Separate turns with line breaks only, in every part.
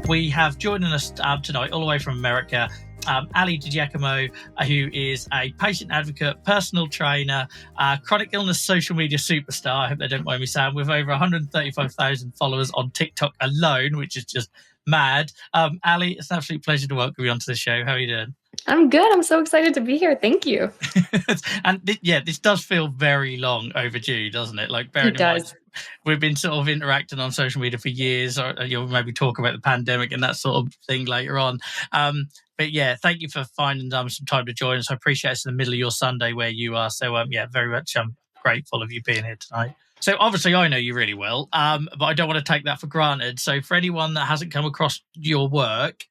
we have joining us tonight all the way from America, Ali DiGiacomo, who is a patient advocate, personal trainer, chronic illness social media superstar. I hope they don't mind me saying, with over 135,000 followers on TikTok alone, which is just mad. Ali, it's an absolute pleasure to welcome you onto the show. How are you doing?
I'm good. I'm so excited to be here. Thank you.
And this does feel very long overdue, doesn't it? Like,
It does.
We've been sort of interacting on social media for years, or you'll maybe talk about the pandemic and that sort of thing later on. But yeah, thank you for finding some time to join us. I appreciate it's in the middle of your Sunday where you are. So very much grateful of you being here tonight. So obviously I know you really well, but I don't want to take that for granted. So for anyone that hasn't come across your work,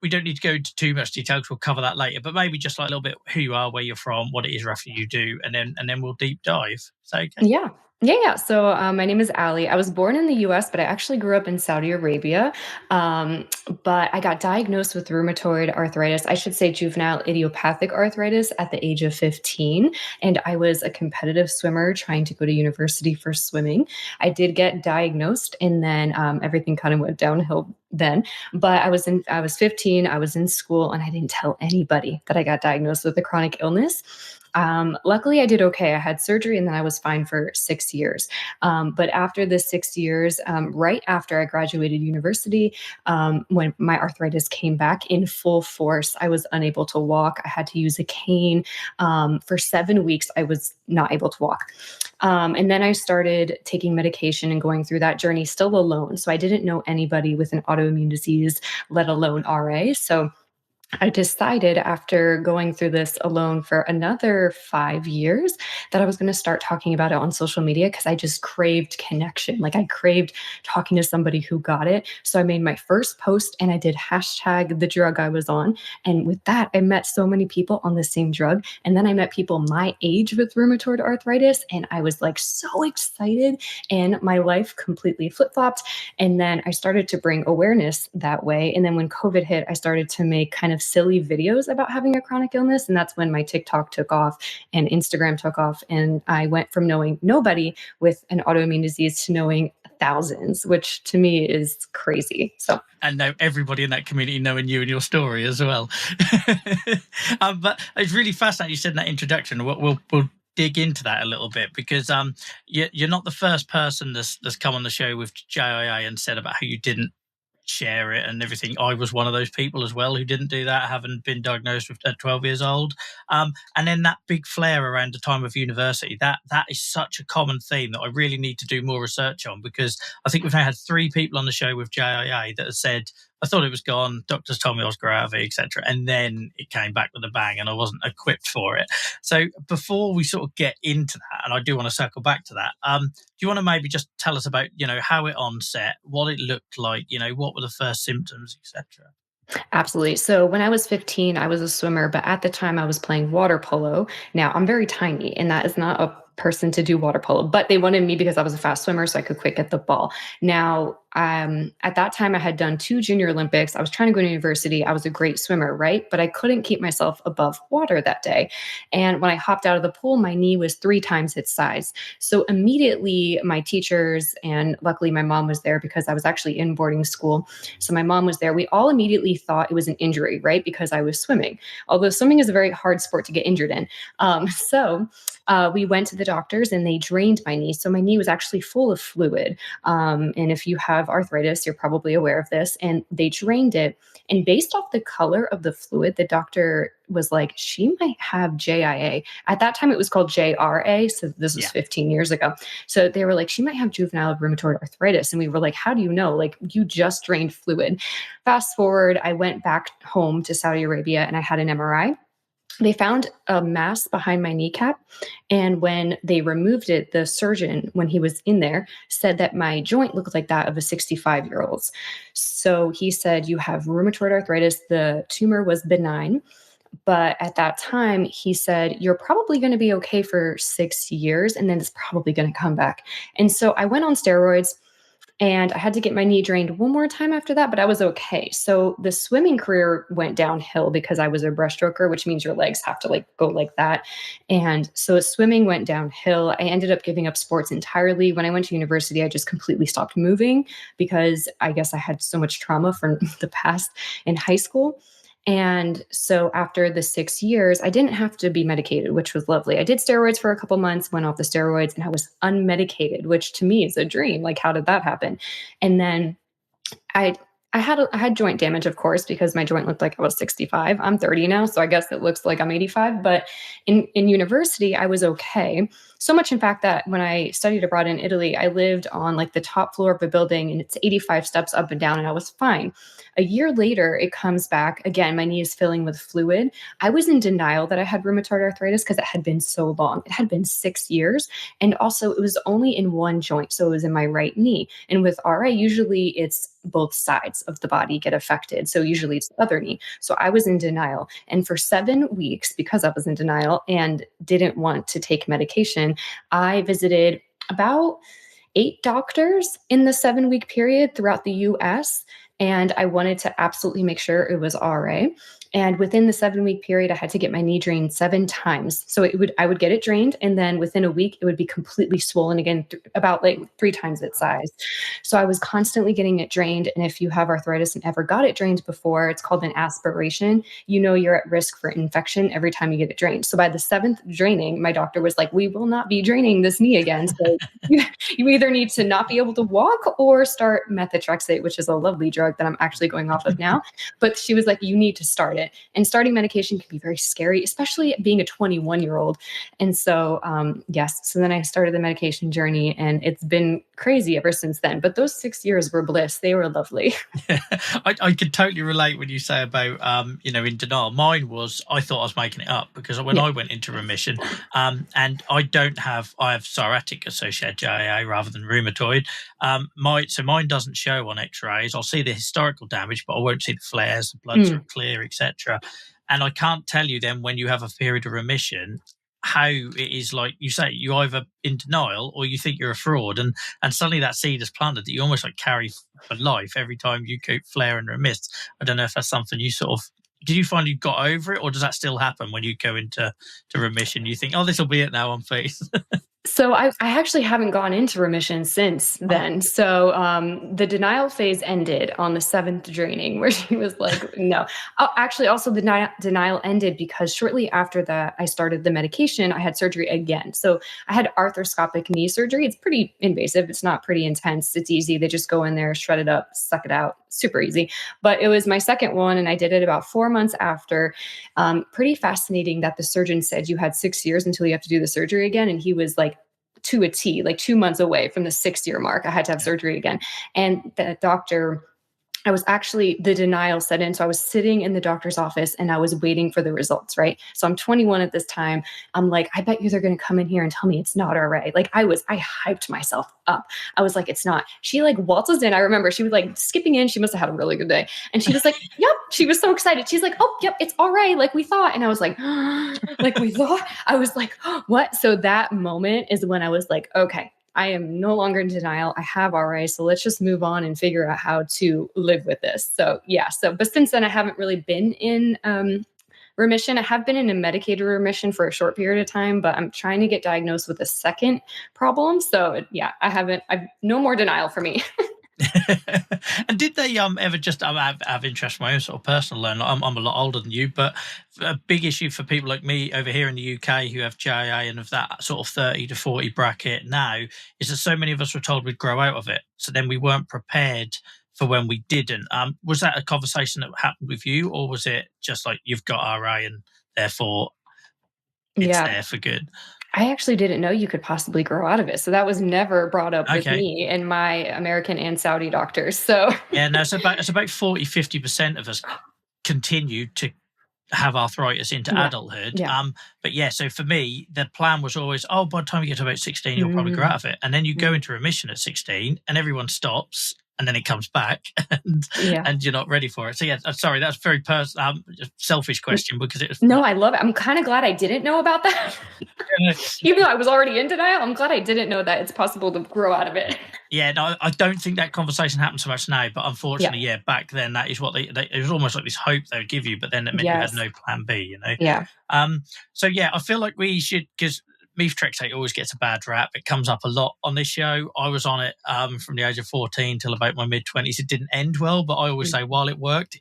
we don't need to go into too much detail because we'll cover that later, but maybe just like a little bit who you are, where you're from, what it is roughly you do, and then we'll deep dive. So okay.
Yeah. So my name is Ali. I was born in the US, but I actually grew up in Saudi Arabia. But I got diagnosed with rheumatoid arthritis. I should say juvenile idiopathic arthritis at the age of 15. And I was a competitive swimmer trying to go to university for swimming. I did get diagnosed, and then everything kind of went downhill then. But I was 15, I was in school, and I didn't tell anybody that I got diagnosed with a chronic illness. Luckily, I did okay. I had surgery, and then I was fine for 6 years. But after the 6 years, right after I graduated university, when my arthritis came back in full force, I was unable to walk. I had to use a cane. For 7 weeks, I was not able to walk. And then I started taking medication and going through that journey still alone. So I didn't know anybody with an autoimmune disease, let alone RA. So I decided after going through this alone for another 5 years that I was going to start talking about it on social media because I just craved connection. Like, I craved talking to somebody who got it. So I made my first post and I did hashtag the drug I was on. And with that, I met so many people on the same drug. And then I met people my age with rheumatoid arthritis. And I was like so excited, and my life completely flip-flopped. And then I started to bring awareness that way. And then when COVID hit, I started to make kind of silly videos about having a chronic illness. And that's when my TikTok took off and Instagram took off. And I went from knowing nobody with an autoimmune disease to knowing thousands, which to me is crazy. So,
and now everybody in that community knowing you and your story as well. But it's really fascinating you said in that introduction. We'll dig into that a little bit, because you're not the first person that's come on the show with JIA and said about how you didn't share it and everything. I was one of those people as well who didn't do that, having been diagnosed at 12 years old. And then that big flare around the time of university, that is such a common theme that I really need to do more research on, because I think we've now had 3 people on the show with JIA that have said, I thought it was gone, doctors told me I was gravy, etc. And then it came back with a bang and I wasn't equipped for it. So before we sort of get into that, and I do want to circle back to that, do you want to maybe just tell us about, how it onset, what it looked like, what were the first symptoms, etc.?
Absolutely. So when I was 15, I was a swimmer, but at the time I was playing water polo. Now, I'm very tiny, and that is not a person to do water polo, but they wanted me because I was a fast swimmer, so I could quick get the ball. Now, at that time, I had done 2 junior Olympics. I was trying to go to university. I was a great swimmer, right? But I couldn't keep myself above water that day. And when I hopped out of the pool, my knee was 3 times its size. So immediately my teachers, and luckily my mom was there because I was actually in boarding school. So my mom was there. We all immediately thought it was an injury, right? Because I was swimming, although swimming is a very hard sport to get injured in. So we went to the doctors and they drained my knee. So my knee was actually full of fluid. And if you have arthritis, you're probably aware of this. And they drained it. And based off the color of the fluid, the doctor was like, she might have JIA. At that time, it was called JRA. So this was 15 years ago. So they were like, she might have juvenile rheumatoid arthritis. And we were like, how do you know? Like, you just drained fluid. Fast forward, I went back home to Saudi Arabia and I had an MRI. They found a mass behind my kneecap. And when they removed it, the surgeon, when he was in there, said that my joint looked like that of a 65-year-old's. So he said, you have rheumatoid arthritis. The tumor was benign. But at that time, he said, you're probably going to be okay for 6 years, and then it's probably going to come back. And so I went on steroids. And I had to get my knee drained one more time after that, but I was okay. So the swimming career went downhill because I was a breaststroker, which means your legs have to like go like that. And so swimming went downhill. I ended up giving up sports entirely. When I went to university, I just completely stopped moving because I guess I had so much trauma from the past in high school. And so after the 6 years, I didn't have to be medicated, which was lovely. I did steroids for a couple months, went off the steroids, and I was unmedicated, which to me is a dream. Like, how did that happen? And then I I had joint damage, of course, because my joint looked like I was 65. I'm 30 now, so I guess it looks like I'm 85. But in university, I was okay. So much, in fact, that when I studied abroad in Italy, I lived on like the top floor of a building, and it's 85 steps up and down, and I was fine. A year later, it comes back again. My knee is filling with fluid. I was in denial that I had rheumatoid arthritis because it had been so long. It had been 6 years, and also it was only in one joint, so it was in my right knee. And with RA, usually it's both sides of the body get affected. So usually it's the other knee. So I was in denial. And for 7 weeks, because I was in denial and didn't want to take medication, I visited about 8 doctors in the 7 week period throughout the US. And I wanted to absolutely make sure it was RA. And within the 7 week period, I had to get my knee drained 7 times. So I would get it drained, and then within a week, it would be completely swollen again, about like 3 times its size. So I was constantly getting it drained. And if you have arthritis and ever got it drained before, it's called an aspiration. You know you're at risk for infection every time you get it drained. So by the 7th draining, my doctor was like, "We will not be draining this knee again. So you either need to not be able to walk or start methotrexate," which is a lovely drug that I'm actually going off of now. But she was like, "You need to start it." And starting medication can be very scary, especially being a 21-year-old. And so, yes, so then I started the medication journey, and it's been crazy ever since then. But those 6 years were bliss. They were lovely.
I could totally relate when you say about, in denial. Mine was, I thought I was making it up because when
Yeah.
I went into remission, and I have psoriatic associated JIA rather than rheumatoid. So mine doesn't show on X-rays. I'll see the historical damage, but I won't see the flares, the bloods are clear, etc. And I can't tell you then when you have a period of remission how it is, like you say, you either in denial or you think you're a fraud, and suddenly that seed is planted that you almost like carry for life every time you go flare and remiss. I don't know if that's something you sort of, did you find you got over it, or does that still happen when you go into remission? You think, oh, this will be it now, I'm pleased.
So I actually haven't gone into remission since
Oh,
then. So the denial phase ended on the 7th draining, where she was like, "No." Oh, actually, also the denial ended because shortly after that, I started the medication. I had surgery again. So I had arthroscopic knee surgery. It's pretty invasive. It's not pretty intense. It's easy. They just go in there, shred it up, suck it out. Super easy. But it was my second one, and I did it about 4 months after. Pretty fascinating that the surgeon said you had 6 years until you have to do the surgery again, and he was like, to a T, like 2 months away from the 6 year mark. I had to have
yeah.
surgery again. And the doctor, I was actually, the denial set in. So I was sitting in the doctor's office and I was waiting for the results, right? So I'm 21 at this time. I'm like, I bet you they're going to come in here and tell me it's not RA. Like I hyped myself up. I was like, it's not. She like waltzes in. I remember she was like skipping in. She must have had a really good day. And she was like, yep. She was so excited. She's like, oh, yep, it's RA. Like we thought. And I was like, like we thought. I was like, what? So that moment is when I was like, okay, I am no longer in denial. I have RA. So let's just move on and figure out how to live with this. So yeah. But since then I haven't really been in remission. I have been in a medicated remission for a short period of time, but I'm trying to get diagnosed with a second problem. So yeah, I've no more denial for me.
And did they ever just have interest in my own sort of personal learning? I'm a lot older than you, but a big issue for people like me over here in the UK who have JIA and of that sort of 30 to 40 bracket now is that so many of us were told we'd grow out of it. So then we weren't prepared for when we didn't. Was that a conversation that happened with you, or was it just like you've got RA and therefore it's
Yeah.
there for good?
I actually didn't know you could possibly grow out of it. So that was never brought up with
Okay.
me and my American and Saudi doctors. So
Yeah, no, it's about 40-50% of us continue to have arthritis into
yeah.
adulthood.
Yeah.
But yeah, so for me, the plan was always, oh, by the time you get to about 16, you'll probably grow
Mm,
out of it. And then you go
mm.
into remission at 16 and everyone stops. and then it comes back,
Yeah.
and you're not ready for it. So yeah, sorry, that's a very selfish question because it was.
No, I love it. I'm kind of glad I didn't know about that. Even though I was already in denial, I'm glad I didn't know that it's possible to grow out of it.
Yeah, no, I don't think that conversation happens so much now, but unfortunately, yeah, back then that is what it was almost like this hope they would give you, but then it meant you had no plan B, you know?
Yeah.
So yeah, I feel like we should, because methotrexate always gets a bad rap. It comes up a lot on this show. I was on it from the age of 14 till about my mid-20s. It didn't end well, but I always say while it worked,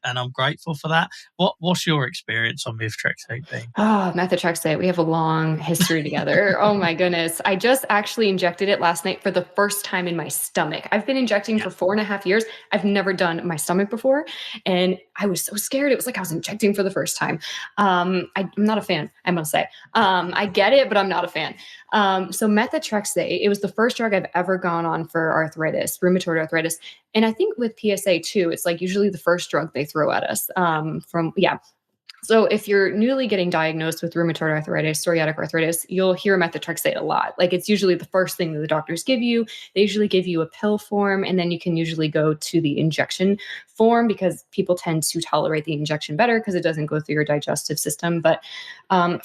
and I'm grateful for that. What's your experience on methotrexate been?
Oh, methotrexate. We have a long history together. Oh my goodness. I just actually injected it last night for the first time in my stomach. I've been injecting for 4.5 years. I've never done my stomach before. And I was so scared. It was like I was injecting for the first time. I'm not a fan, I must say. I get it, but I'm not a fan. So methotrexate, it was the first drug I've ever gone on for arthritis, rheumatoid arthritis. And I think with PSA too, it's like usually the first drug they throw at us So if you're newly getting diagnosed with rheumatoid arthritis, psoriatic arthritis, you'll hear methotrexate a lot. Like it's usually the first thing that the doctors give you. They usually give you a pill form, and then you can usually go to the injection form because people tend to tolerate the injection better because it doesn't go through your digestive system. But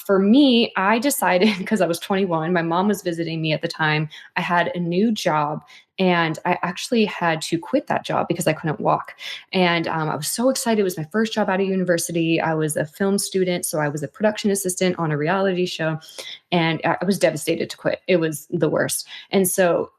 for me, I decided because I was 21, my mom was visiting me at the time. I had a new job. And I actually had to quit that job because I couldn't walk. And I was so excited. It was my first job out of university. I was a film student, so I was a production assistant on a reality show. And I was devastated to quit. It was the worst. And so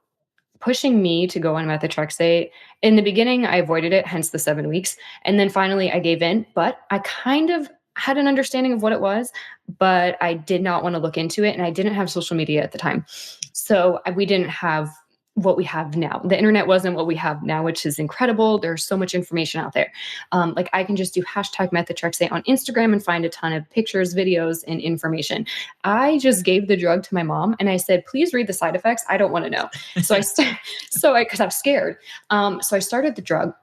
pushing me to go on methotrexate, in the beginning, I avoided it, hence the 7 weeks. And then finally, I gave in. But I kind of had an understanding of what it was, but I did not want to look into it. And I didn't have social media at the time. So we didn't have what we have now. The internet wasn't what we have now, which is incredible. There's so much information out there. Like I can just do hashtag methotrexate on Instagram and find a ton of pictures, videos, and information. I just gave the drug to my mom and I said, please read the side effects. I don't want to know. Because I'm scared. So I started the drug.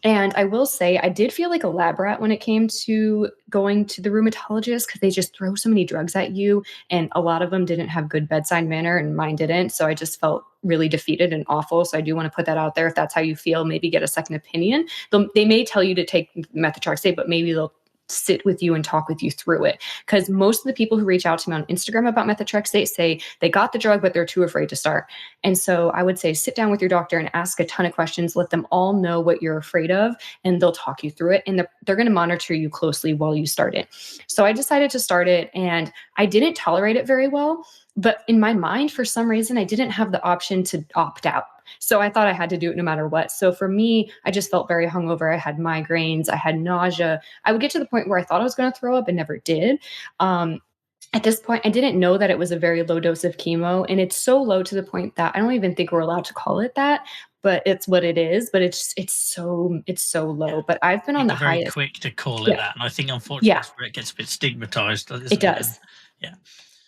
And I will say, I did feel like a lab rat when it came to going to the rheumatologist because they just throw so many drugs at you. And a lot of them didn't have good bedside manner and mine didn't. So I just felt really defeated and awful. So I do want to put that out there. If that's how you feel, maybe get a second opinion. They may tell you to take methotrexate, but maybe they'll sit with you and talk with you through it. Because most of the people who reach out to me on Instagram about methotrexate say they got the drug, but they're too afraid to start. And so I would say sit down with your doctor and ask a ton of questions. Let them all know what you're afraid of, and they'll talk you through it. And they're going to monitor you closely while you start it. So I decided to start it, and I didn't tolerate it very well. But in my mind, for some reason, I didn't have the option to opt out. So I thought I had to do it no matter what. So for me, I just felt very hungover. I had migraines. I had nausea. I would get to the point where I thought I was going to throw up and never did. At this point, I didn't know that it was a very low dose of chemo. And it's so low to the point that I don't even think we're allowed to call it that. But it's what it is. But it's so low. But I've been on the
very
highest.
Quick to call it that, and I think unfortunately that's where it gets a bit stigmatized.
It does.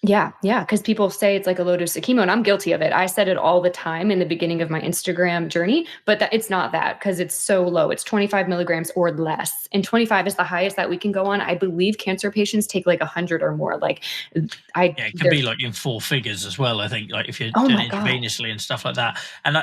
Yeah. Because people say it's like a low dose of chemo, and I'm guilty of it. I said it all the time in the beginning of my Instagram journey, but it's not that because it's so low. It's 25 milligrams or less, and 25 is the highest that we can go on. I believe cancer patients take like 100 or more. It can
be like in 4 figures as well. I think like if you're doing it intravenously and stuff like that, and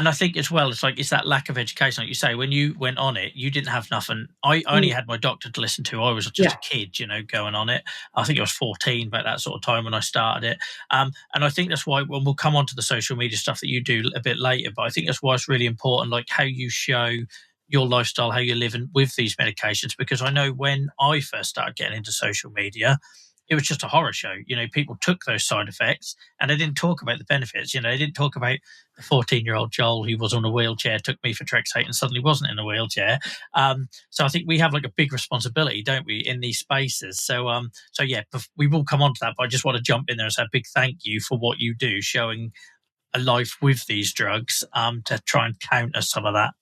I think as well, it's that lack of education, like you say. When you went on it, you didn't have nothing. I only had my doctor to listen to. I was just a kid, going on it. I think I was 14, about that sort of time when I started it. And I think that's why, when we'll come on to the social media stuff that you do a bit later, but I think that's why it's really important, like how you show your lifestyle, how you're living with these medications. Because I know when I first started getting into social media, it was just a horror show. People took those side effects and they didn't talk about the benefits. They didn't talk about the 14-year-old Joel who was on a wheelchair, took methotrexate and suddenly wasn't in a wheelchair. So I think we have like a big responsibility, don't we, in these spaces? So yeah, we will come on to that, but I just want to jump in there and say a big thank you for what you do, showing a life with these drugs to try and counter some of that.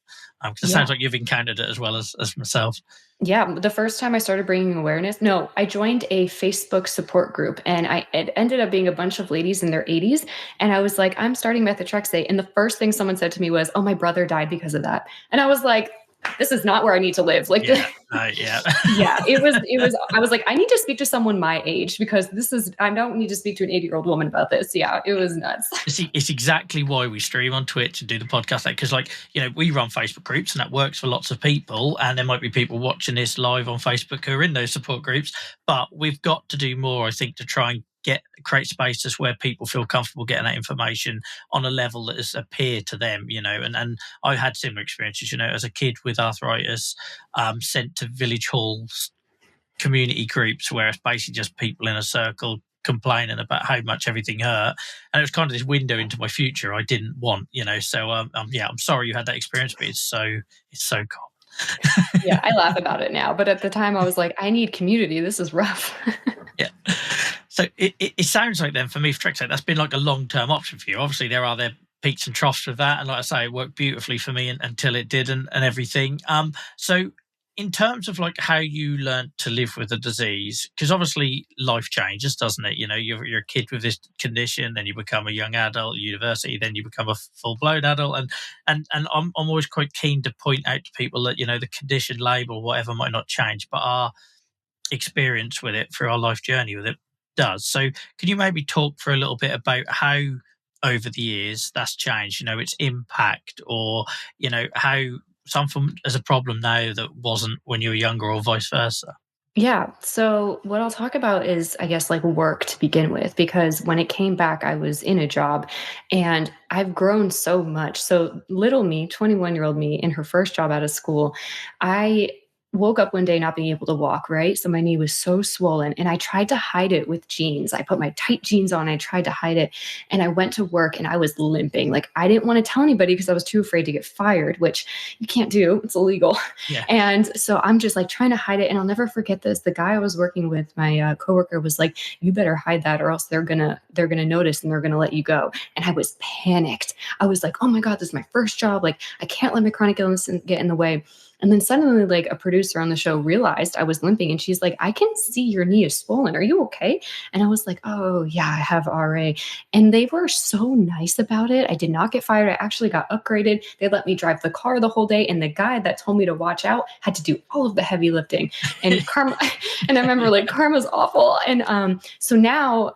Because it sounds like you've encountered it as well as myself.
Yeah, the first time I started bringing awareness, I joined a Facebook support group, and it ended up being a bunch of ladies in their 80s. And I was like, I'm starting methotrexate. And the first thing someone said to me was, oh, my brother died because of that. And I was like, this is not where I need to live. Like,
Yeah. Yeah.
yeah, I was like, I need to speak to someone my age because I don't need to speak to an 80-year-old woman about this. Yeah, it was nuts.
It's exactly why we stream on Twitch and do the podcast, because, like, we run Facebook groups and that works for lots of people, and there might be people watching this live on Facebook who are in those support groups, but we've got to do more, I think, to try and create spaces where people feel comfortable getting that information on a level that is a peer to them, and I've had similar experiences, as a kid with arthritis, sent to village halls, community groups where it's basically just people in a circle complaining about how much everything hurt, and it was kind of this window into my future I didn't want, so I'm sorry you had that experience, but it's so common.
Yeah, I laugh about it now, but at the time I was like, I need community, this is rough.
Yeah. So it sounds like then, for me, for Trek's sake, that's been like a long-term option for you. Obviously there are peaks and troughs with that, and like I say, it worked beautifully for me until it didn't, and everything. So in terms of like how you learned to live with the disease, because obviously life changes, doesn't it? You're a kid with this condition, then you become a young adult, university, then you become a full-blown adult, and I'm always quite keen to point out to people that the condition label, whatever, might not change, but our experience with it through our life journey with it does. So can you maybe talk for a little bit about how over the years that's changed, its impact, or how something as a problem now that wasn't when you were younger, or vice versa?
Yeah. So what I'll talk about is, I guess, like work to begin with, because when it came back, I was in a job and I've grown so much. So little me, 21-year-old me in her first job out of school, I woke up one day not being able to walk, right? So my knee was so swollen and I tried to hide it with jeans. I put my tight jeans on, I tried to hide it. And I went to work and I was limping. Like, I didn't want to tell anybody because I was too afraid to get fired, which you can't do. It's illegal.
Yeah.
And so I'm just like trying to hide it. And I'll never forget this. The guy I was working with, my coworker, was like, you better hide that or else they're gonna notice and they're gonna let you go. And I was panicked. I was like, oh my God, this is my first job. Like, I can't let my chronic illness get in the way. And then suddenly, like, a producer on the show realized I was limping and she's like, I can see your knee is swollen. Are you okay? And I was like, oh yeah, I have RA. And they were so nice about it. I did not get fired. I actually got upgraded. They let me drive the car the whole day. And the guy that told me to watch out had to do all of the heavy lifting. And karma, and I remember, like, karma's awful. And so now,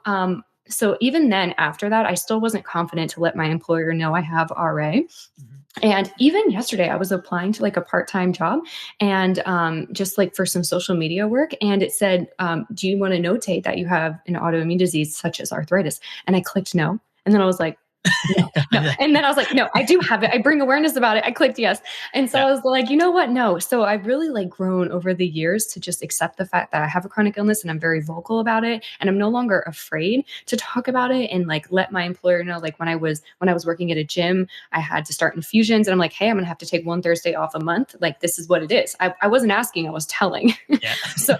so even then after that, I still wasn't confident to let my employer know I have RA. Mm-hmm. And even yesterday, I was applying to like a part-time job and just like for some social media work. And it said, do you want to notate that you have an autoimmune disease such as arthritis? And I clicked no. And then I was like, no. And then I was like, no, I do have it. I bring awareness about it. I clicked yes. And so I was like, you know what? No. So I've really like grown over the years to just accept the fact that I have a chronic illness and I'm very vocal about it. And I'm no longer afraid to talk about it and like let my employer know. Like when I was working at a gym, I had to start infusions and I'm like, hey, I'm going to have to take one Thursday off a month. Like, this is what it is. I wasn't asking, I was telling.
Yeah.
So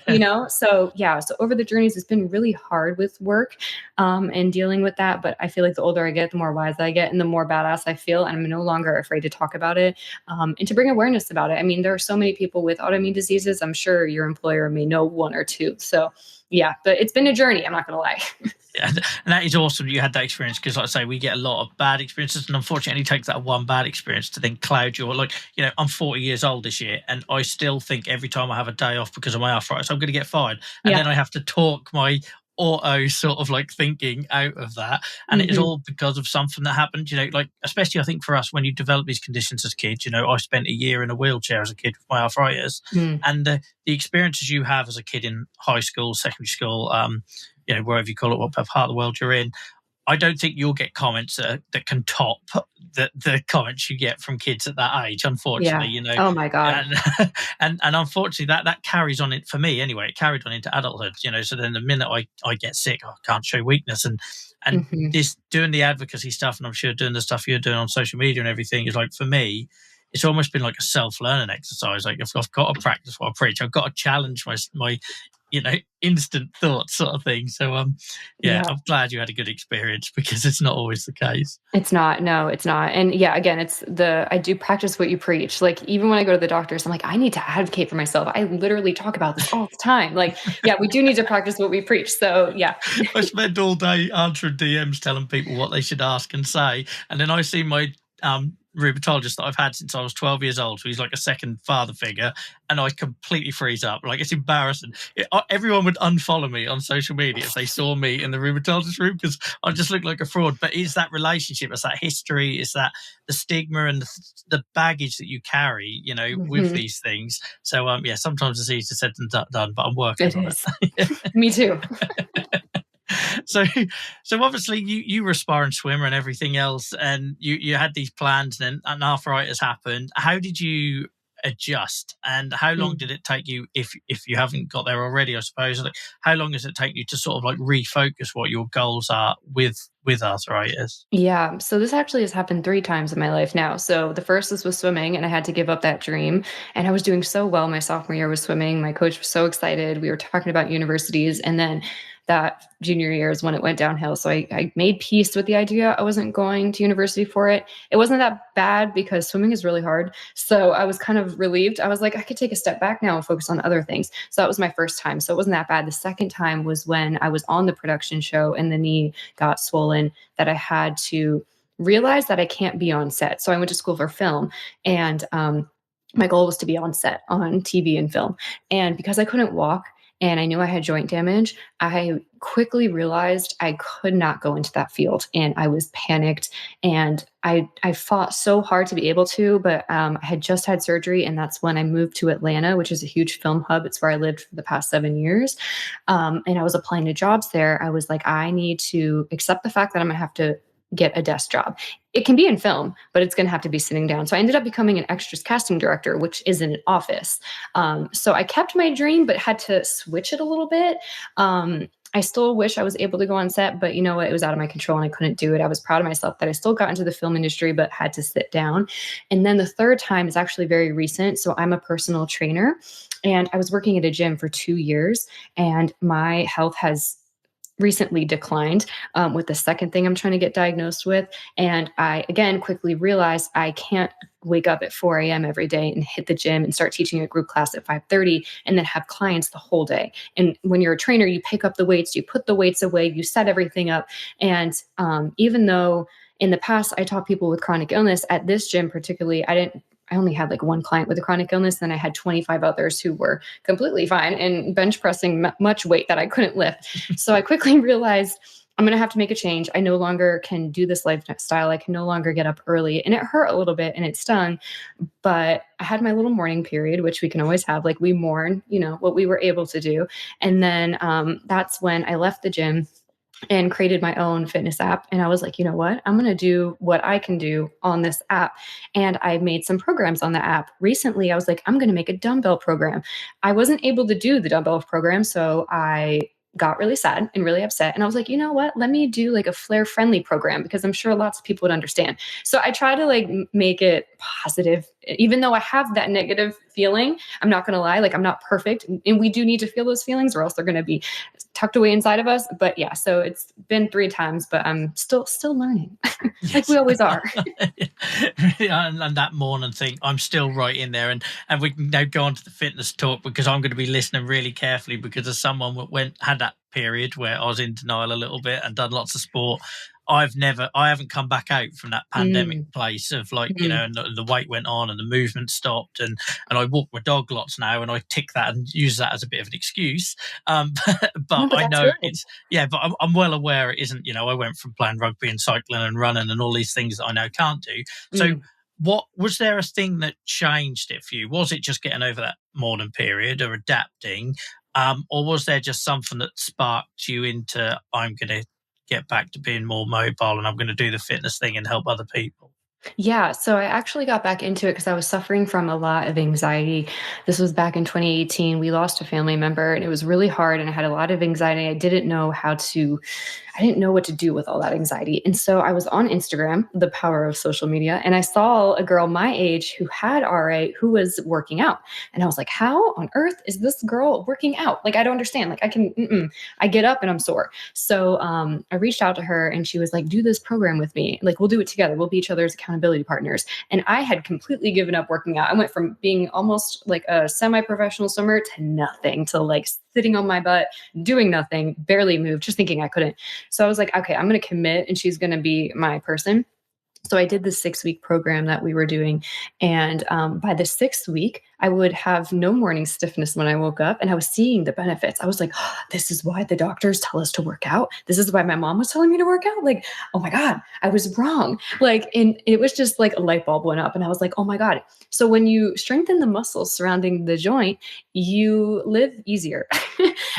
over the journeys, it's been really hard with work and dealing with that. But I feel like the older I get, the more wise I get and the more badass I feel. And I'm no longer afraid to talk about it and to bring awareness about it. I mean, there are so many people with autoimmune diseases. I'm sure your employer may know one or two. So yeah, but it's been a journey. I'm not going to lie.
Yeah, and that is awesome you had that experience, because like I say, we get a lot of bad experiences, and unfortunately it takes that one bad experience to then cloud you. Like, I'm 40 years old this year and I still think every time I have a day off because of my arthritis, I'm going to get fired. And then I have to talk my auto sort of like thinking out of that, and it is all because of something that happened, like especially I think for us, when you develop these conditions as kids, I spent a year in a wheelchair as a kid with my arthritis, and the experiences you have as a kid in high school, secondary school, wherever you call it, what part of the world you're in, I don't think you'll get comments that can top the comments you get from kids at that age, unfortunately.
Oh my God.
And unfortunately that carries on it for me anyway. It carried on into adulthood, so then the minute I get sick, I can't show weakness. And this doing the advocacy stuff, and I'm sure doing the stuff you're doing on social media and everything, is like, for me, it's almost been like a self-learning exercise. Like, I've got to practice what I preach. I've got to challenge my instant thoughts sort of thing. So I'm glad you had a good experience, because it's not always the case.
It's not. No, it's not. And yeah, again, I do practice what you preach. Like, even when I go to the doctors, I'm like, I need to advocate for myself. I literally talk about this all the time. Like, yeah, we do need to practice what we preach. So yeah.
I spend all day answering DMs telling people what they should ask and say. And then I see my rheumatologist that I've had since I was 12 years old. So he's like a second father figure, and I completely freeze up. Like, it's embarrassing. Everyone would unfollow me on social media if they saw me in the rheumatologist room, because I just look like a fraud. But it's that relationship, it's that history, it's that the stigma and the baggage that you carry, with these things. So yeah, sometimes it's easier said than done, but I'm working
It
on
is.
it.
Me too.
so so obviously you were a sparring swimmer and everything else, and you had these plans, and then an arthritis happened. How did you adjust, and how long did it take you, if you haven't got there already, I suppose, like, how long does it take you to sort of like refocus what your goals are with arthritis?
Yeah, so this actually has happened 3 times in my life now. So the first was with swimming, and I had to give up that dream, and I was doing so well my sophomore year with swimming. My coach was so excited. We were talking about universities, and then that junior year is when it went downhill. So I made peace with the idea I wasn't going to university for it. It wasn't that bad because swimming is really hard. So I was kind of relieved. I was like, I could take a step back now and focus on other things. So that was my first time. So it wasn't that bad. The second time was when I was on the production show and the knee got swollen, that I had to realize that I can't be on set. So I went to school for film, and my goal was to be on set on TV and film. And because I couldn't walk and I knew I had joint damage, I quickly realized I could not go into that field, and I was panicked. And I fought so hard to be able to, but I had just had surgery, and that's when I moved to Atlanta, which is a huge film hub. It's where I lived for the past 7 years. And I was applying to jobs there. I was like, I need to accept the fact that I'm gonna have to get a desk job. It can be in film, but it's going to have to be sitting down. So I ended up becoming an extras casting director, which is in an office. So I kept my dream, but had to switch it a little bit. I still wish I was able to go on set, but you know what? It was out of my control and I couldn't do it. I was proud of myself that I still got into the film industry, but had to sit down. And then the third time is actually very recent. So I'm a personal trainer, and I was working at a gym for 2 years, and my health has recently declined with the second thing I'm trying to get diagnosed with. And I, again, quickly realized I can't wake up at 4 a.m. every day and hit the gym and start teaching a group class at 5:30 and then have clients the whole day. And when you're a trainer, you pick up the weights, you put the weights away, you set everything up. And even though in the past I taught people with chronic illness, at this gym particularly, I only had like one client with a chronic illness. Then I had 25 others who were completely fine and bench pressing much weight that I couldn't lift. So I quickly realized I'm going to have to make a change. I no longer can do this lifestyle. I can no longer get up early. And it hurt a little bit and it stung. But I had my little mourning period, which we can always have. Like, we mourn, what we were able to do. And then that's when I left the gym and created my own fitness app. And I was like, you know what? I'm going to do what I can do on this app. And I made some programs on the app. Recently, I was like, I'm going to make a dumbbell program. I wasn't able to do the dumbbell program. So I got really sad and really upset. And I was like, you know what? Let me do like a flare friendly program, because I'm sure lots of people would understand. So I try to like make it positive, even though I have that negative feeling. I'm not going to lie. Like, I'm not perfect. And we do need to feel those feelings, or else they're going to be tucked away inside of us. But yeah, so it's been 3 times, but I'm still learning. Like we always are.
Yeah, and that morning thing, I'm still right in there. And we can now go on to the fitness talk, because I'm going to be listening really carefully, because as someone that had that period where I was in denial a little bit and done lots of sport, I haven't come back out from that pandemic place of like, and the weight went on and the movement stopped, and I walk my dog lots now, and I tick that and use that as a bit of an excuse. But I know it's, but I'm well aware it isn't, I went from playing rugby and cycling and running and all these things that I now can't do. So what was there a thing that changed it for you? Was it just getting over that mourning period or adapting? Or was there just something that sparked you into, I'm going to get back to being more mobile and I'm going to do the fitness thing and help other people?
Yeah, so I actually got back into it because I was suffering from a lot of anxiety. This was back in 2018. We lost a family member and it was really hard, and I had a lot of anxiety. I didn't know what to do with all that anxiety. And so I was on Instagram, the power of social media, and I saw a girl my age who had RA who was working out. And I was like, how on earth is this girl working out? Like, I don't understand. Like, I get up and I'm sore. So I reached out to her and she was like, do this program with me. Like, we'll do it together. We'll be each other's accountability partners. And I had completely given up working out. I went from being almost like a semi-professional swimmer to nothing, to like sitting on my butt, doing nothing, barely moved, just thinking I couldn't. So I was like, okay, I'm going to commit and she's going to be my person. So I did the 6-week program that we were doing. And by the 6th week, I would have no morning stiffness when I woke up, and I was seeing the benefits. I was like, oh, this is why the doctors tell us to work out. This is why my mom was telling me to work out. Like, oh my God, I was wrong. Like, and it was just like a light bulb went up, and I was like, oh my God. So when you strengthen the muscles surrounding the joint, you live easier.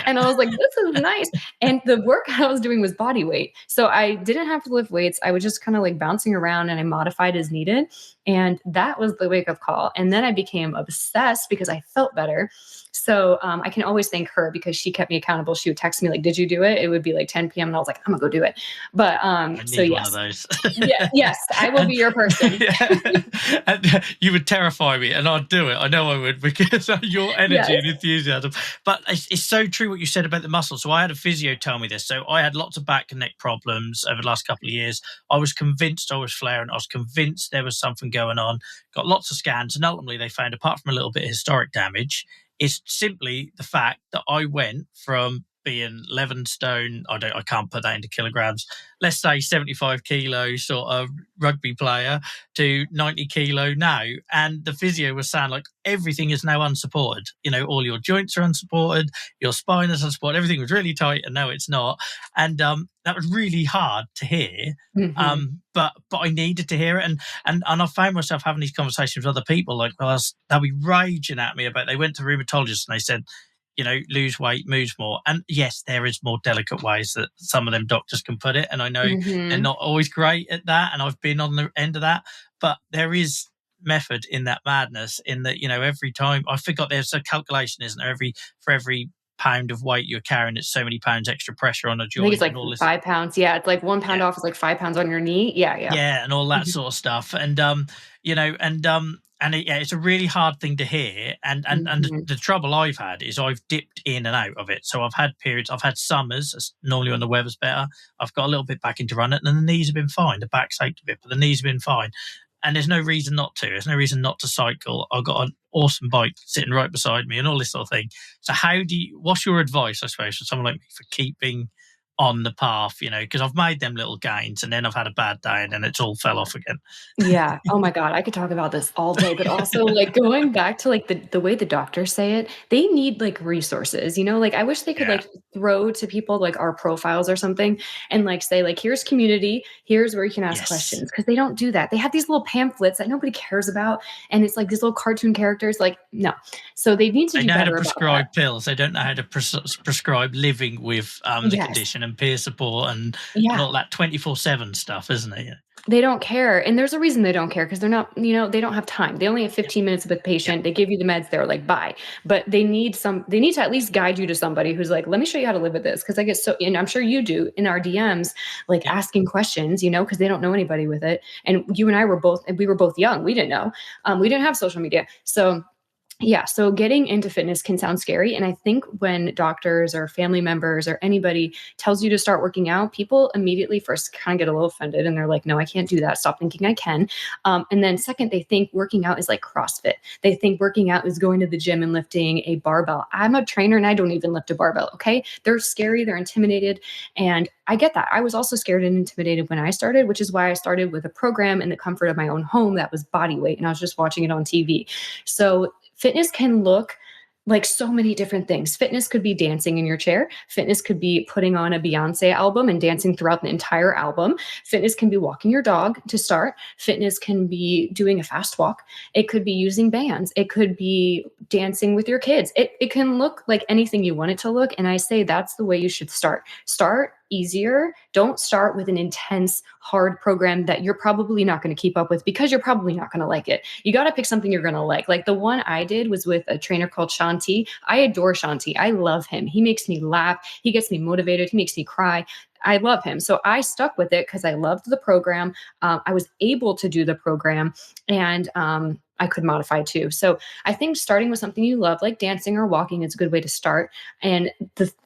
And I was like, this is nice. And the work I was doing was body weight. So I didn't have to lift weights. I was just kind of like bouncing around, and I modified as needed. And that was the wake up call. And then I became obsessed because I felt better. So I can always thank her because she kept me accountable. She would text me like, did you do it? It would be like 10 p.m. And I was like, I'm gonna go do it. But
I
so
need one of
yes.
those.
Yeah, yes, I will be your person.
Yeah. And you would terrify me, and I'd do it. I know I would, because your energy
Yes.
and enthusiasm. But it's so true what you said about the muscles. So I had a physio tell me this. So I had lots of back and neck problems over the last couple of years. I was convinced I was flaring. I was convinced there was something going on. Got lots of scans, and ultimately they found, apart from a little bit of historic damage, it's simply the fact that I went from being 11 stone, I can't put that into kilograms, let's say 75 kilo sort of rugby player, to 90 kilo now. And the physio was saying, like, everything is now unsupported. All your joints are unsupported, your spine is unsupported, everything was really tight, and now it's not. And that was really hard to hear.
Mm-hmm.
But I needed to hear it, and I found myself having these conversations with other people. Like, they'll be raging at me about, they went to rheumatologists and they said, lose weight, moves more. And yes, there is more delicate ways that some of them doctors can put it. And I know they're
Mm-hmm.
not always great at that. And I've been on the end of that, but there is method in that madness, in that, every time, I forgot, there's a calculation, isn't there? For every pound of weight you're carrying, it's so many pounds extra pressure on a
I think it's
joint
like
and all this.
5 pounds. Yeah, it's like 1 pound
Yeah.
off is like 5 pounds on your knee. Yeah, yeah.
Yeah, and all that
Mhm.
sort of stuff. And it's a really hard thing to hear. And
Mhm.
the trouble I've had is I've dipped in and out of it. So I've had periods, I've had summers, normally when the weather's better, I've got a little bit back into running, and the knees have been fine. The back's ached a bit, but the knees have been fine. And there's no reason not to. There's no reason not to cycle. I've got an awesome bike sitting right beside me and all this sort of thing. So what's your advice, I suppose, for someone like me, for keeping on the path, because I've made them little gains, and then I've had a bad day, and then it's all fell off again.
Yeah. Oh my God, I could talk about this all day, but also like going back to like the way the doctors say it, they need like resources, like I wish they could
Yeah.
like throw to people like our profiles or something and like say like, here's community, here's where you can ask
Yes.
questions. Cause they don't do that. They have these little pamphlets that nobody cares about. And it's like these little cartoon characters, like, no. So they need to
They
do
know how to
better about that.
prescribe pills. They don't know how to prescribe living with the
Yes.
condition and peer support and
Yeah.
all that 24/7 stuff, isn't it? Yeah.
They don't care, and there's a reason they don't care because they're not, they don't have time. They only have
Yeah.
15 minutes with a
Yeah.
patient. They give you the meds, they're like, "Bye." But they need to at least guide you to somebody who's like, "Let me show you how to live with this." Because I get so, and I'm sure you do in our DMs, like
Yeah.
asking questions, because they don't know anybody with it. And you and I we were both young. We didn't know. We didn't have social media. So yeah, so getting into fitness can sound scary. And I think when doctors or family members or anybody tells you to start working out, people immediately first kind of get a little offended and they're like, no, I can't do that. Stop thinking I can. And then second, they think working out is like CrossFit. They think working out is going to the gym and lifting a barbell. I'm a trainer and I don't even lift a barbell. Okay. They're scary. They're intimidated. And I get that. I was also scared and intimidated when I started, which is why I started with a program in the comfort of my own home that was body weight. And I was just watching it on TV. So fitness can look like so many different things. Fitness could be dancing in your chair. Fitness could be putting on a Beyonce album and dancing throughout the entire album. Fitness can be walking your dog to start. Fitness can be doing a fast walk. It could be using bands. It could be dancing with your kids. It can look like anything you want it to look. And I say that's the way you should start. Start easier. Don't start with an intense, hard program that you're probably not going to keep up with because you're probably not going to like it. You got to pick something you're going to like. Like the one I did was with a trainer called Shanti. I adore Shanti. I love him. He makes me laugh. He gets me motivated. He makes me cry. I love him. So I stuck with it because I loved the program. I was able to do the program and I could modify too. So I think starting with something you love, like dancing or walking, is a good way to start. And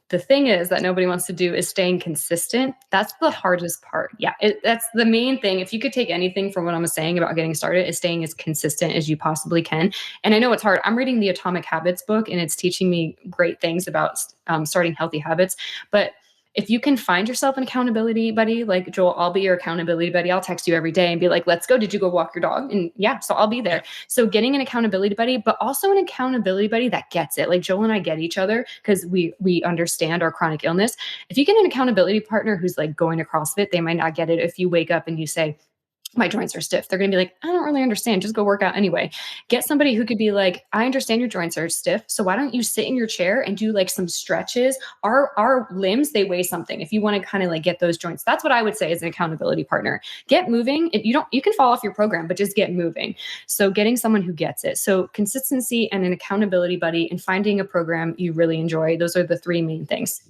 the thing is that nobody wants to do is staying consistent. That's the
Yeah.
hardest part. Yeah, that's the main thing. If you could take anything from what I'm saying about getting started, is staying as consistent as you possibly can. And I know it's hard. I'm reading the Atomic Habits book, and it's teaching me great things about starting healthy habits. But if you can find yourself an accountability buddy, like Joel, I'll be your accountability buddy. I'll text you every day and be like, let's go. Did you go walk your dog? And yeah, so I'll be there. So getting an accountability buddy, but also an accountability buddy that gets it. Like Joel and I get each other because we understand our chronic illness. If you get an accountability partner who's like going to CrossFit, they might not get it. If you wake up and you say, my joints are stiff, they're going to be like, I don't really understand. Just go work out anyway. Get somebody who could be like, I understand your joints are stiff. So why don't you sit in your chair and do like some stretches? Our limbs, they weigh something. If you want to kind of like get those joints, that's what I would say as an accountability partner. Get moving. If you can fall off your program, but just get moving. So getting someone who gets it. So consistency and an accountability buddy and finding a program you really enjoy. Those are the three main things.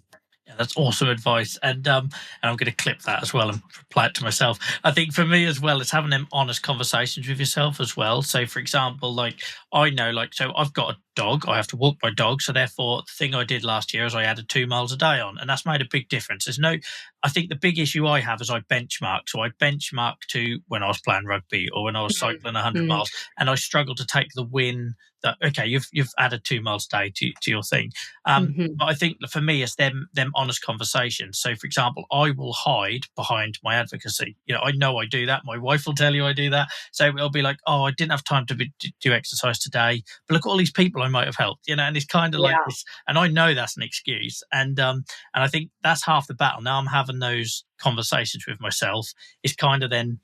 Yeah, that's awesome advice. And I'm going to clip that as well and apply it to myself. I think for me as well, it's having them honest conversations with yourself as well. So for example, like I know, like, so I've got a dog, I have to walk my dog. So therefore the thing I did last year is I added 2 miles a day on, and that's made a big difference. I think the big issue I have is I benchmark. So I benchmark to when I was playing rugby or when I was cycling 100 miles, and I struggle to take the win that, okay, you've added 2 miles a day to your thing. But I think for me, it's them honest conversations. So for example, I will hide behind my advocacy. I know I do that. My wife will tell you I do that. So it'll be like, oh, I didn't have time to do exercise today, but look at all these people I might have helped, and it's kind of like this. And I know that's an excuse. And I think that's half the battle. Now I'm having those conversations with myself. It's kind of then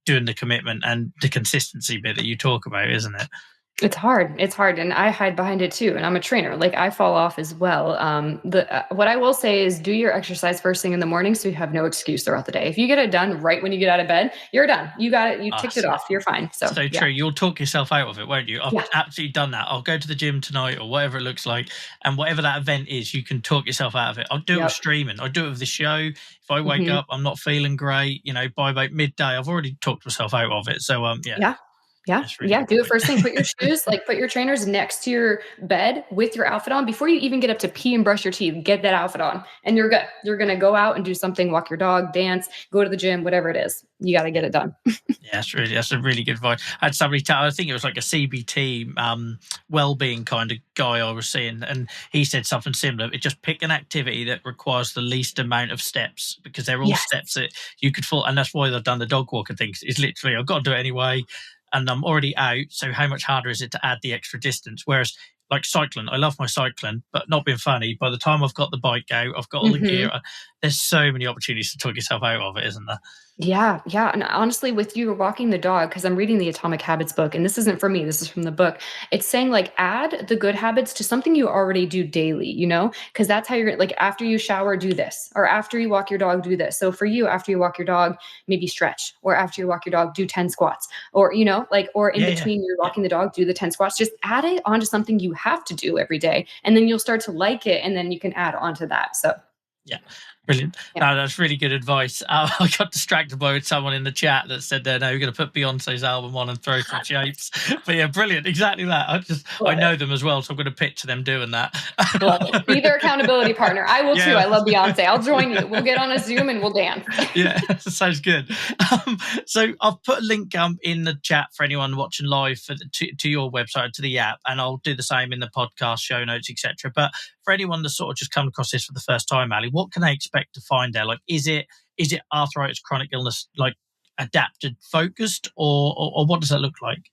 doing the commitment and the consistency bit that you talk about, isn't it?
It's hard. And I hide behind it too. And I'm a trainer. Like I fall off as well. What I will say is do your exercise first thing in the morning so you have no excuse throughout the day. If you get it done right when you get out of bed, you're done. You got it. You ticked it off. You're fine. So
true. You'll talk yourself out of it, won't you? I've absolutely done that. I'll go to the gym tonight or whatever it looks like. And whatever that event is, you can talk yourself out of it. I'll do it with streaming. I'll do it with the show. If I wake up, I'm not feeling great, by about midday, I've already talked myself out of it. So,
Yeah. Do it first thing. Put your shoes, put your trainers next to your bed with your outfit on before you even get up to pee and brush your teeth. Get that outfit on and you're good. You're going to go out and do something, walk your dog, dance, go to the gym, whatever it is. You got to get it done.
That's a really good advice. I had somebody I think it was like a CBT well-being kind of guy I was seeing, and he said something similar. It just pick an activity that requires the least amount of steps, because they're all steps that you could fall. And that's why they've done the dog walking thing. It's literally, I've got to do it anyway. And I'm already out, so how much harder is it to add the extra distance? Whereas, like cycling, I love my cycling, but not being funny, by the time I've got the bike out, I've got all the gear, there's so many opportunities to talk yourself out of it, isn't there?
Yeah. And honestly, with you walking the dog, because I'm reading the Atomic Habits book, and this isn't for me, this is from the book. It's saying add the good habits to something you already do daily, because that's how you're after you shower, do this, or after you walk your dog, do this. So for you, after you walk your dog, maybe stretch, or after you walk your dog, do 10 squats, or, or in between you're walking the dog, do the 10 squats. Just add it onto something you have to do every day. And then you'll start to like it. And then you can add on to that. So.
Yeah. Brilliant. No, that's really good advice. I got distracted by someone in the chat that said, no, we're going to put Beyonce's album on and throw some shapes. But yeah, brilliant. Exactly that. I know them as well, so I'm going to picture them doing that.
Be their accountability partner. I will too. I love Beyonce. I'll join you. We'll get on a Zoom and we'll dance.
Yeah, sounds good. So I'll put a link in the chat for anyone watching live to your website, to the app, and I'll do the same in the podcast, show notes, etc. But for anyone that's sort of just come across this for the first time, Ali, what can they expect to find there? Is it arthritis, chronic illness, adapted, focused, or what does that look like?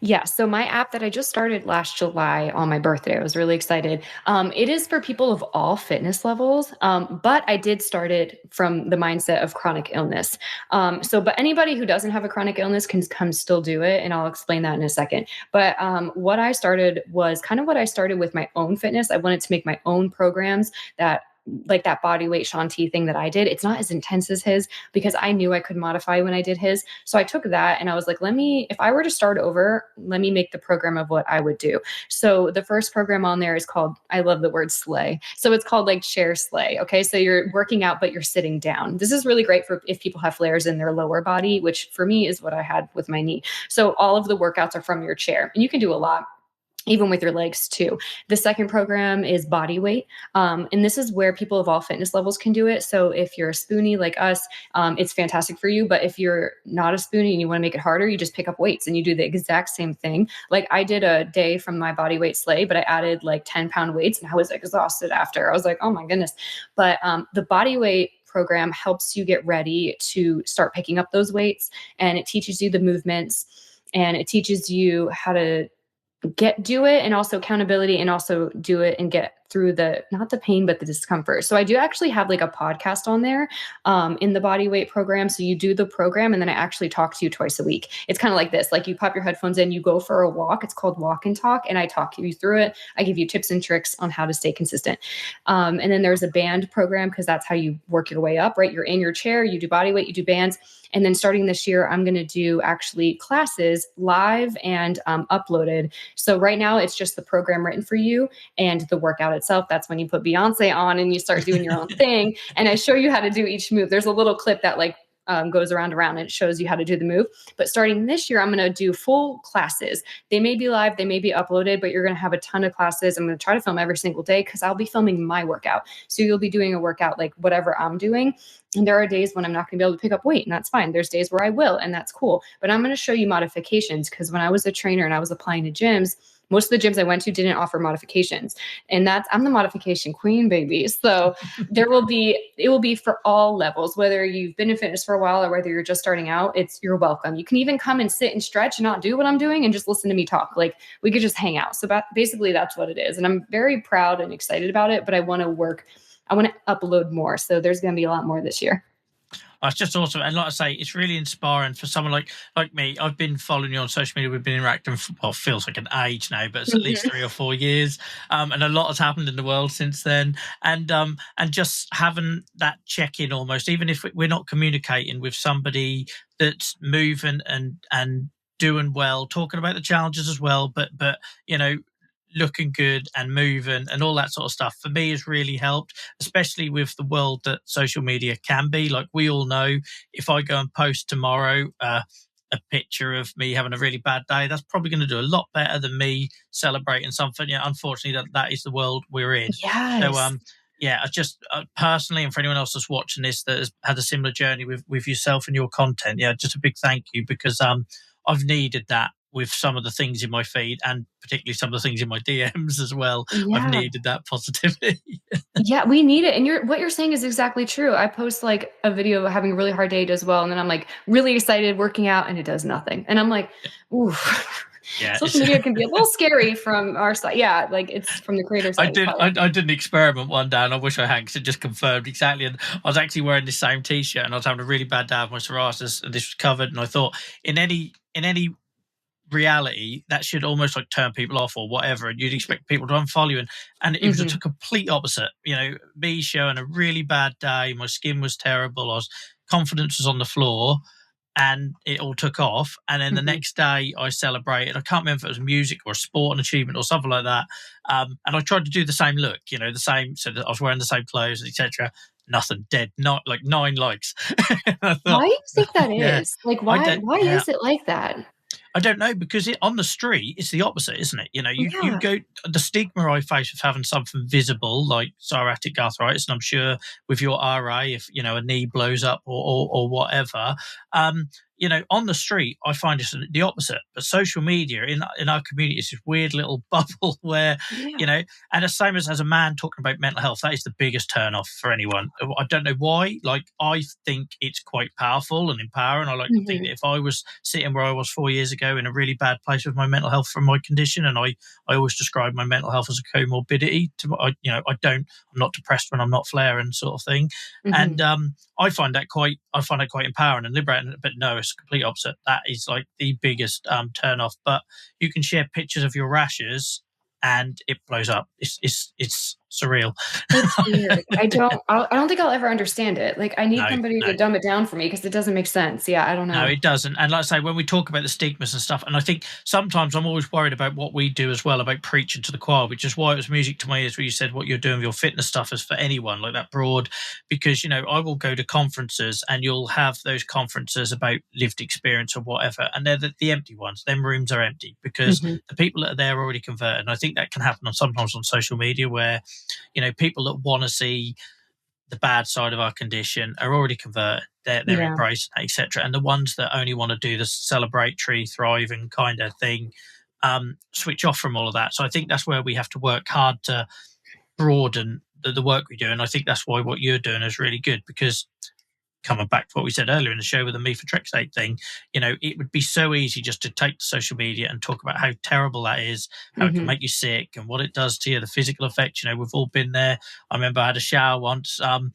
Yeah. So my app that I just started last July on my birthday, I was really excited. It is for people of all fitness levels. But I did start it from the mindset of chronic illness. But anybody who doesn't have a chronic illness can come still do it. And I'll explain that in a second. But what I started was kind of what I started with my own fitness. I wanted to make my own programs that that body weight Shanti thing that I did. It's not as intense as his because I knew I could modify when I did his. So I took that and I was like, if I were to start over, let me make the program of what I would do. So the first program on there is called, I love the word slay. So it's called chair slay. Okay. So you're working out, but you're sitting down. This is really great for if people have flares in their lower body, which for me is what I had with my knee. So all of the workouts are from your chair and you can do a lot. even with your legs too. The second program is body weight. And this is where people of all fitness levels can do it. So if you're a spoonie like us, it's fantastic for you. But if you're not a spoonie and you want to make it harder, you just pick up weights and you do the exact same thing. Like I did a day from my body weight sleigh, but I added like 10-pound weights and I was exhausted after. I was like, oh my goodness. But the body weight program helps you get ready to start picking up those weights, and it teaches you the movements, and it teaches you how to do it, and also accountability, and also do it and get through the, not the pain, but the discomfort. So I do actually have like a podcast on there in the body weight program. So you do the program and then I actually talk to you twice a week. It's kind of like this, like you pop your headphones in, you go for a walk. It's called Walk and Talk. And I talk you through it. I give you tips and tricks on how to stay consistent. And then there's a band program, because that's how you work your way up, right? You're in your chair, you do body weight, you do bands. And then starting this year, I'm going to do actually classes live and uploaded. So right now it's just the program written for you and the workout itself. That's when you put Beyonce on and you start doing your own thing. And I show you how to do each move. There's a little clip that like goes around and it shows you how to do the move. But starting this year, I'm going to do full classes. They may be live, they may be uploaded, but you're going to have a ton of classes. I'm going to try to film every single day because I'll be filming my workout. So you'll be doing a workout like whatever I'm doing. And there are days when I'm not going to be able to pick up weight, and that's fine. There's days where I will, and that's cool. But I'm going to show you modifications, because when I was a trainer and I was applying to gyms, most of the gyms I went to didn't offer modifications. And I'm the modification queen, baby. So it will be for all levels, whether you've been in fitness for a while or whether you're just starting out, you're welcome. You can even come and sit and stretch and not do what I'm doing and just listen to me talk. Like we could just hang out. So basically that's what it is. And I'm very proud and excited about it, but I want to upload more. So there's going to be a lot more this year.
It's just awesome. And like I say, it's really inspiring for someone like me. I've been following you on social media. We've been interacting for, well, feels like an age now, but it's at least 3 or 4 years. And a lot has happened in the world since then. And just having that check-in almost, even if we're not communicating with somebody that's moving and doing well, talking about the challenges as well, but looking good and moving and all that sort of stuff, for me has really helped, especially with the world that social media can be. Like we all know, if I go and post tomorrow a picture of me having a really bad day, that's probably going to do a lot better than me celebrating something. Unfortunately, that is the world we're in.
Yes.
So I just personally, and for anyone else that's watching this that has had a similar journey with yourself and your content, just a big thank you, because I've needed that with some of the things in my feed, and particularly some of the things in my DMs as well. Yeah. I've needed that positivity.
Yeah, we need it. And what you're saying is exactly true. I post like a video of having a really hard day does well, and then I'm like really excited working out and it does nothing. And I'm like, ooh. Yeah, social media can be a little scary from our side. Yeah, like it's from the creator side.
I did an experiment one day, and I wish I had, because it just confirmed exactly. And I was actually wearing the same T-shirt, and I was having a really bad day with my psoriasis, and this was covered. And I thought, in any reality, that should almost like turn people off or whatever, and you'd expect people to unfollow you, and it was a complete opposite. Me showing a really bad day, my skin was terrible, confidence was on the floor, and it all took off. And then the next day I celebrated. I can't remember if it was music or a sport and achievement or something like that, and I tried to do the same look, the same, so that I was wearing the same clothes, etc. Nothing, dead, not like 9 likes.
Thought, why do you think that is? Like why is it like that?
I don't know, because on the street, it's the opposite, isn't it? You go, the stigma I face of having something visible like psoriatic arthritis, and I'm sure with your RA, if, a knee blows up or whatever, on the street, I find it's the opposite. But social media in our community is this weird little bubble where, and the same as a man talking about mental health, that is the biggest turn off for anyone. I don't know why. Like, I think it's quite powerful and empowering. I like to think that if I was sitting where I was 4 years ago in a really bad place with my mental health from my condition, and I always describe my mental health as a comorbidity. I'm not depressed when I'm not flaring, sort of thing. And I find that quite empowering and liberating. But no, it's complete opposite. That is like the biggest turn off. But you can share pictures of your rashes and it blows up. It's surreal.
It's weird. I don't think I'll ever understand it. Like, I need
No,
somebody
no.
to dumb it down for me because it doesn't make sense. Yeah, I don't
No,
know.
it doesn't. And like I say, when we talk about the stigmas and stuff, and I think sometimes I'm always worried about what we do as well, about preaching to the choir, which is why it was music to my ears where you said what you're doing with your fitness stuff is for anyone, like that broad. Because, I will go to conferences and you'll have those conferences about lived experience or whatever, and they're the empty ones. Them rooms are empty because
Mhm.
the people that are there are already converted. And I think that can happen sometimes on social media where, people that want to see the bad side of our condition are already converted. They're
Yeah.
embracing, etc. And the ones that only want to do the celebratory, thriving kind of thing, switch off from all of that. So I think that's where we have to work hard to broaden the work we do. And I think that's why what you're doing is really good, because coming back to what we said earlier in the show with the methotrexate thing, it would be so easy just to take to social media and talk about how terrible that is, how it can
Mhm.
make you sick and what it does to you, the physical effects. We've all been there. I remember I had a shower once, and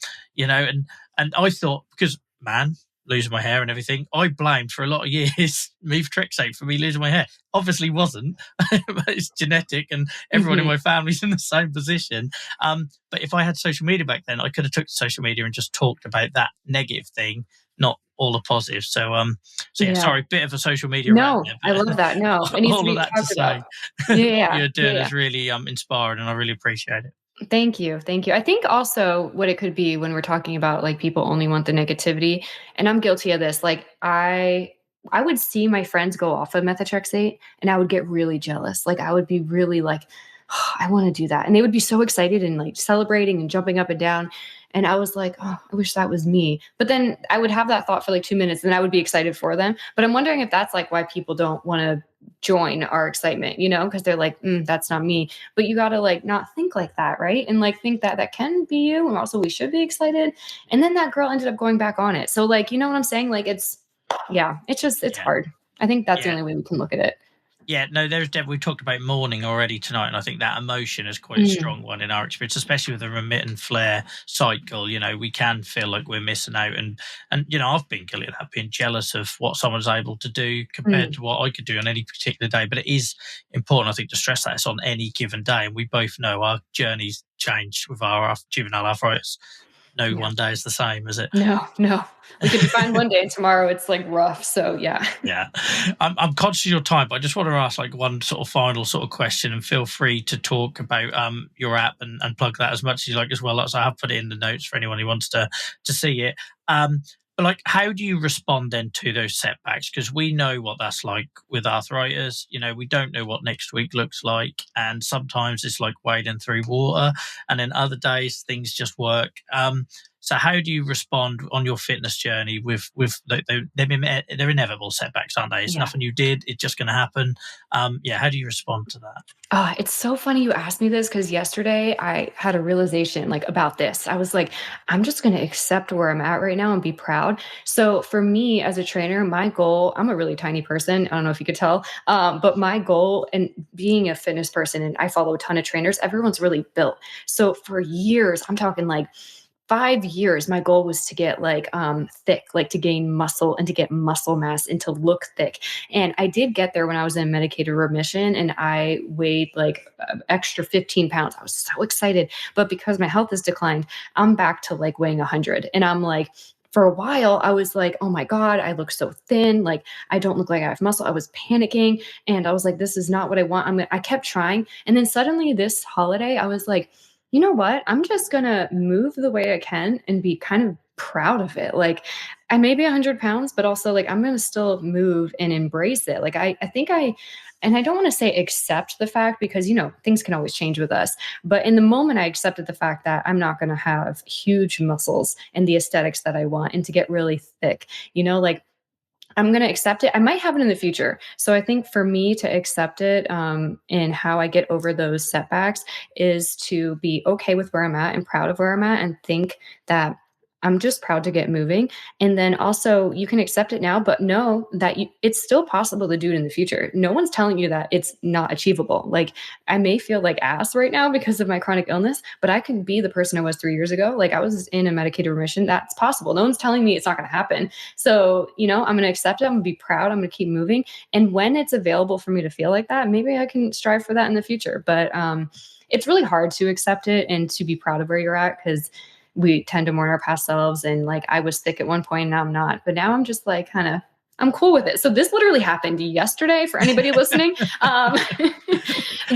I thought, because man, losing my hair and everything, I blamed for a lot of years methotrexate for me losing my hair. Obviously wasn't, but it's genetic and everyone in
Mhm.
my family's in the same position. But if I had social media back then, I could have took to social media and just talked about that negative thing, not all the positive. So yeah,
Yeah.
sorry, bit of a social media rant
No, I
there,
love that. No,
but
it needs to
all of
be
that to
talked about.
say, what
Yeah,
you're
yeah,
doing
yeah.
is really inspiring, and I really appreciate it.
Thank you. Thank you. I think also what it could be when we're talking about like people only want the negativity, and I'm guilty of this. Like I would see my friends go off of methotrexate and I would get really jealous. Like I would be really like, "Oh, I want to do that." And they would be so excited and like celebrating and jumping up and down. And I was like, oh, I wish that was me. But then I would have that thought for like 2 minutes and I would be excited for them. But I'm wondering if that's like why people don't want to join our excitement, because they're like, that's not me. But you got to like not think like that, right? And like think that that can be you, and also we should be excited. And then that girl ended up going back on it. So like, you know what I'm saying? Like yeah, it's
Yeah,
hard. I think that's the
yeah.
only way we can look at it.
Yeah, no, we talked about mourning already tonight, and I think that emotion is quite a
Mm,
strong one in our experience, especially with the remit and flare cycle. We can feel like we're missing out, and I've been guilty of that, being jealous of what someone's able to do compared
mm,
to what I could do on any particular day. But it is important, I think, to stress that it's on any given day, and we both know our journeys change with our juvenile arthritis. No
yeah.
one day is the same, is it?
No, no. We could be fine one day and tomorrow it's like rough. So yeah.
Yeah, I'm conscious of your time, but I just want to ask like one sort of final sort of question, and feel free to talk about your app and plug that as much as you like as well. As I have put it in the notes for anyone who wants to see it. But like, how do you respond then to those setbacks? Because we know what that's like with arthritis. We don't know what next week looks like, and sometimes it's like wading through water, and then other days things just work. So how do you respond on your fitness journey with they're inevitable setbacks, aren't they? It's
Yeah.
nothing you did; it's just going to happen. Yeah, how do you respond to that?
It's so funny you asked me this because yesterday I had a realization like about this. I was like, I'm just going to accept where I'm at right now and be proud. So for me as a trainer, my goal, I'm a really tiny person. I don't know if you could tell, but my goal and being a fitness person, and I follow a ton of trainers, everyone's really built. So for years, I'm talking like 5 years, my goal was to get like thick, like to gain muscle and to get muscle mass and to look thick. And I did get there when I was in medicated remission and I weighed like extra 15 pounds. I was so excited. But because my health has declined, I'm back to like weighing 100. And I'm like, for a while, I was like, oh my God, I look so thin. Like, I don't look like I have muscle. I was panicking and I was like, this is not what I want. I kept trying. And then suddenly this holiday, I was like, you know what? I'm just gonna move the way I can and be kind of proud of it. Like I may be 100 pounds, but also like I'm gonna still move and embrace it. Like I think and I don't want to say accept the fact because things can always change with us. But in the moment, I accepted the fact that I'm not gonna have huge muscles and the aesthetics that I want and to get really thick. Like I'm going to accept it. I might have it in the future. So I think for me to accept it and how I get over those setbacks is to be okay with where I'm at and proud of where I'm at and think that I'm just proud to get moving. And then also you can accept it now, but know that it's still possible to do it in the future. No one's telling you that it's not achievable. Like, I may feel like ass right now because of my chronic illness, but I can be the person I was 3 years ago. Like, I was in a medicated remission. That's possible. No one's telling me it's not going to happen. So, I'm going to accept it. I'm going to be proud. I'm going to keep moving. And when it's available for me to feel like that, maybe I can strive for that in the future. But it's really hard to accept it and to be proud of where you're at, because we tend to mourn our past selves. And like, I was thick at one point, now I'm not. But now I'm just like, I'm cool with it. So this literally happened yesterday for anybody listening.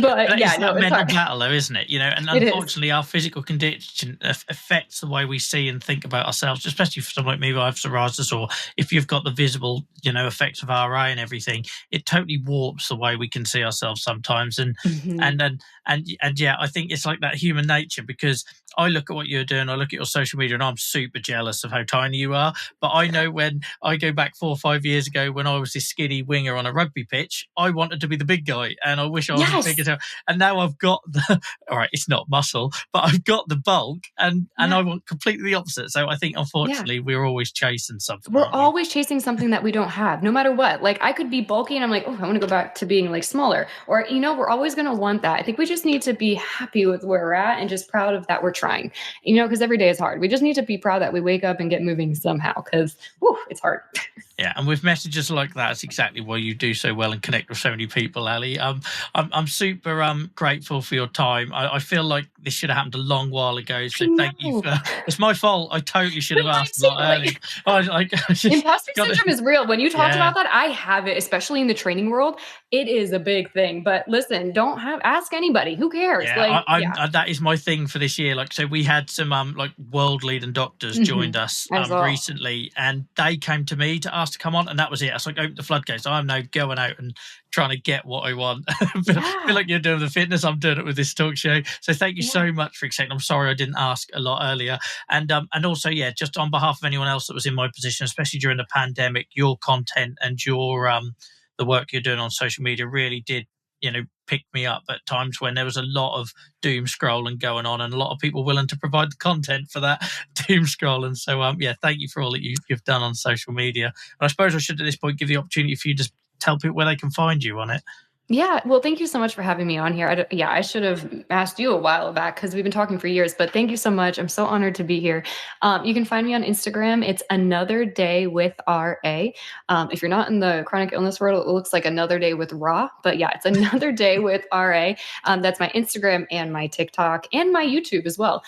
But yeah,
no,
it's
mental
hard.
battle, though, isn't it? And unfortunately, our physical condition affects the way we see and think about ourselves, especially for someone like me who have psoriasis, or if you've got the visible, effects of RA and everything. It totally warps the way we can see ourselves sometimes. And yeah, I think it's like that human nature, because I look at what you're doing, I look at your social media, and I'm super jealous of how tiny you are. But I know when I go back 4 or 5 years ago, when I was this skinny winger on a rugby pitch, I wanted to be the big guy, and I wish I was as big as her. And now I've got all right, it's not muscle, but I've got the bulk, and I want completely the opposite. So I think, unfortunately, we're always chasing something.
We're always chasing something that we don't have, no matter what. Like, I could be bulky and I'm like, oh, I want to go back to being like smaller. Or, we're always going to want that. I think we just need to be happy with where we're at and just proud of that we're trying, because every day is hard. We just need to be proud that we wake up and get moving somehow, because it's hard.
Yeah, and with messages like that, it's exactly why you do so well and connect with so many people, Ali. I'm super grateful for your time. I feel like this should have happened a long while ago. So thank you. It's my fault. I totally should have asked a lot earlier.
Imposter syndrome is real. When you talked about that, I have it, especially in the training world. It is a big thing. But listen, ask anybody. Who cares?
Yeah, that is my thing for this year. Like, so we had some world leading doctors joined us recently, and they came to me to ask to come on, and that was it. It's like, open the floodgates. I'm now going out and trying to get what I want. I feel like you're doing the fitness, I'm doing it with this talk show. So thank you so much for accepting. I'm sorry I didn't ask a lot earlier. And also, just on behalf of anyone else that was in my position, especially during the pandemic, your content and your the work you're doing on social media really did, pick me up at times when there was a lot of doom scrolling going on, and a lot of people willing to provide the content for that doom scrolling. So thank you for all that you've done on social media. And I suppose I should at this point give the opportunity for you to tell people where they can find you on it.
Yeah. Well, thank you so much for having me on here. I should have asked you a while back, because we've been talking for years, but thank you so much. I'm so honored to be here. You can find me on Instagram. It's Another Day with RA. If you're not in the chronic illness world, it looks like Another Day with Raw, but yeah, it's Another Day with RA. That's my Instagram and my TikTok and my YouTube as well,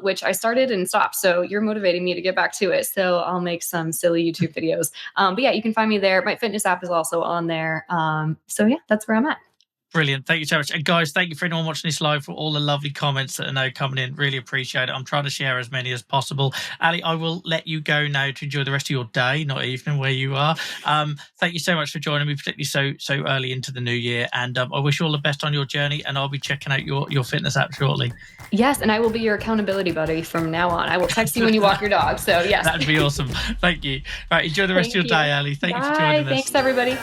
which I started and stopped. So you're motivating me to get back to it. So I'll make some silly YouTube videos. But yeah, you can find me there. My fitness app is also on there. So yeah, that's where I'm at.
Brilliant. Thank you so much. And guys, thank you for anyone watching this live for all the lovely comments that are now coming in. Really appreciate it. I'm trying to share as many as possible. Ali, I will let you go now to enjoy the rest of your day, not evening, where you are. Thank you so much for joining me, particularly so early into the new year. And I wish you all the best on your journey, and I'll be checking out your fitness app shortly.
Yes, and I will be your accountability buddy from now on. I will text you when you walk your dog. So yes.
That'd be awesome. Thank you. All right, enjoy the rest of your day, Ali. Thank you for joining us.
Thanks, everybody.